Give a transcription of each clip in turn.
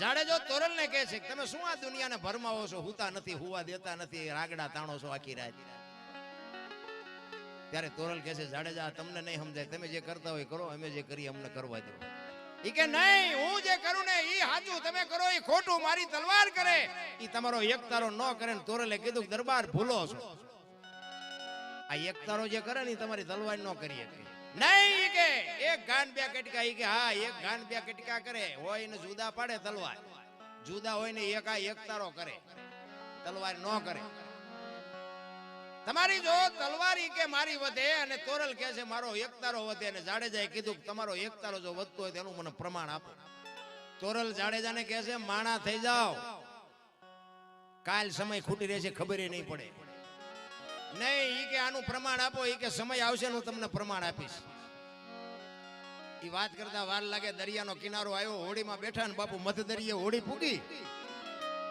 જાડેજો તોરલ ને કહે છે તમે શું આ દુનિયાને ભરમાવો છો, હુતા નથી, હુવા દેતા નથી, રાગડા તાણો છો આખી રાત. ત્યારે તોરલ કહે છે જાડેજા તમને નહીં સમજાય, તમે જે કરતા હોય કરો, અમે જે કરીએ અમને કરવા દો. ઈ કે નહીં, હું જે કરું ને ઈ સાચું, તમે કરો ઈ ખોટું, મારી તલવાર કરે ઈ તમારો એક તારો ન કરે. ને તોરલે કીધું દરબાર ભૂલો છો, આ એક તારો જે કરે ને તમારી તલવાર ન કરીએ. નહીં કે એક ગાન બે કટકા, ઈ કે હા એક ગાન બે કટકા કરે, હોય ને જુદા પાડે તલવાર, જુદા હોય ને એક તારો કરે, તલવાર ન કરે. તમારી જો તલવારી કે મારી વધે, અને તોરલ કહે છે મારો એક તારો વધે. અને જાડેજાએ કીધું તમારો એક તારો જો વધતો હોય તેનું મને પ્રમાણ આપો. તોરલ જાડેજાને કહે છે માણા થઈ જાઓ, કાલ સમય ખૂટી રહેશે ખબર નહીં પડે. નહીં, ઈ કે આનું પ્રમાણ આપો, ઈ કે સમય આવશે હું તમને પ્રમાણ આપીશ. ઈ વાત કરતા વાર લાગે, દરિયાનો કિનારો આવ્યો, હોડીમાં બેઠા ને બાપુ મધ દરિયે હોડી પૂગી.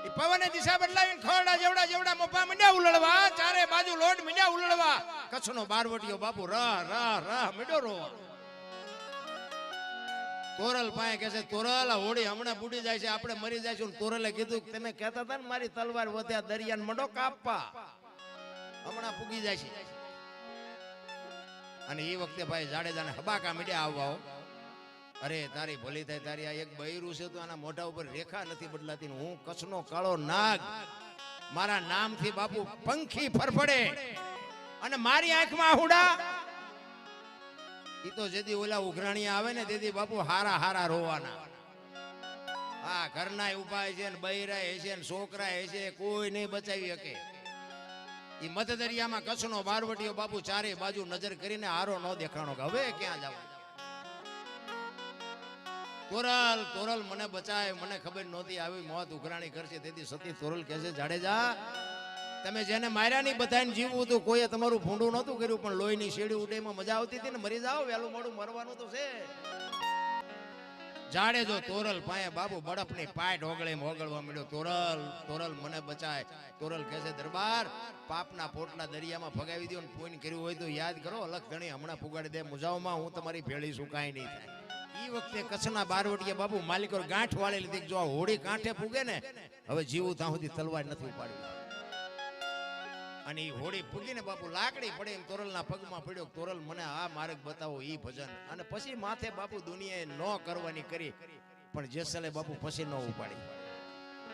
પવને દિશા બદલાવીને ખોરડા જેવડા જેવડા મોપા મીંડ્યા ઉલળવા, ચારે બાજુ લોટ મીંડ્યા ઉલળવા. કચ્છનો બારવટીયો બાપુ રહ રહ રહ મીંડો રોવા. તોરલ પાસે કહે છે તોરલ આ હોડી હમણાં બુડી જાય છે, આપણે મરી જઈશું. તોરલે કીધું તમે કહેતા હતા ને મારી તલવાર વધ્યા, દરિયાને મંડો કાપવા, હમણાં પૂગી જાય છે. અને એ વખતે ભાઈ જાડેજાને હબાકા મીંડ્યા આવવા. અરે તારી ભલી થાય, તારી આ એક બૈરું છે તો આના મોઢા ઉપર રેખા નથી બદલાતી. હું કચ્છનો કાળો નાગ, મારા નામથી બાપુ પંખી ફરફડે, અને મારી આંખમાં આહુડા. ઈ તો જેદી ઓલા ઉઘરાણીયા આવે ને તેથી બાપુ હારા હારા રોવાના. હા, ઘરના ઉભા છે ને બૈરા છે ને છોકરા છે, કોઈ નહીં બચાવી શકે. ઈ મધ દરિયામાં કચ્છનો બારવટીયો બાપુ ચારે બાજુ નજર કરીને હારો ન દેખાણો કે હવે ક્યાં જવા. તોરલ તોરલ મને બચાય, મને ખબર નહોતી આવી મોત ઉઘરાણી કરશે. તેથી સતી તોરલ કહે છે જાડેજા તમે જેને માર્યા નહીં બધાને જીવવું હતું, કોઈએ તમારું ભૂંડું નહોતું કર્યું, પણ લોહીની શેડી ઉડેમાં મજા આવતી હતી ને, મરી જાઓ, વહેલું મોડું મરવાનું તો છે. જાડેજો તોરલ પાએ બાબુ બળફની પાટ ઓગળવા મળ્યો. તોરલ તોરલ મને બચાય. તોરલ કહે છે દરબાર પાપના પોટલા દરિયામાં ભગાવી દો, ને પૂન કર્યું હોય તો યાદ કરો, અલગ ધણી હમણાં પુગાડી દે મુજાવમાં, હું તમારી ભેળી છું કાંઈ નહીં થાય. ઈ વખતે કચ્છના બારવટીયા બાબુ માલિકો ગાંઠ વાળી લીધી, જો હોડી કાંઠે પૂગે ને હવે જીવું ત્યાં સુધી તલવાર નથી ઉપાડવી. અને ઈ હોડી પૂગીને બાપુ લાકડી પડે એમ તોરલના પગમાં પડ્યો. તોરલ મને આ માર્ગ બતાવો ઈ ભજન. અને પછી માથે બાપુ દુનિયાએ ન કરવાની કરી, પણ જેસલે બાપુ પછી ન ઉપાડી.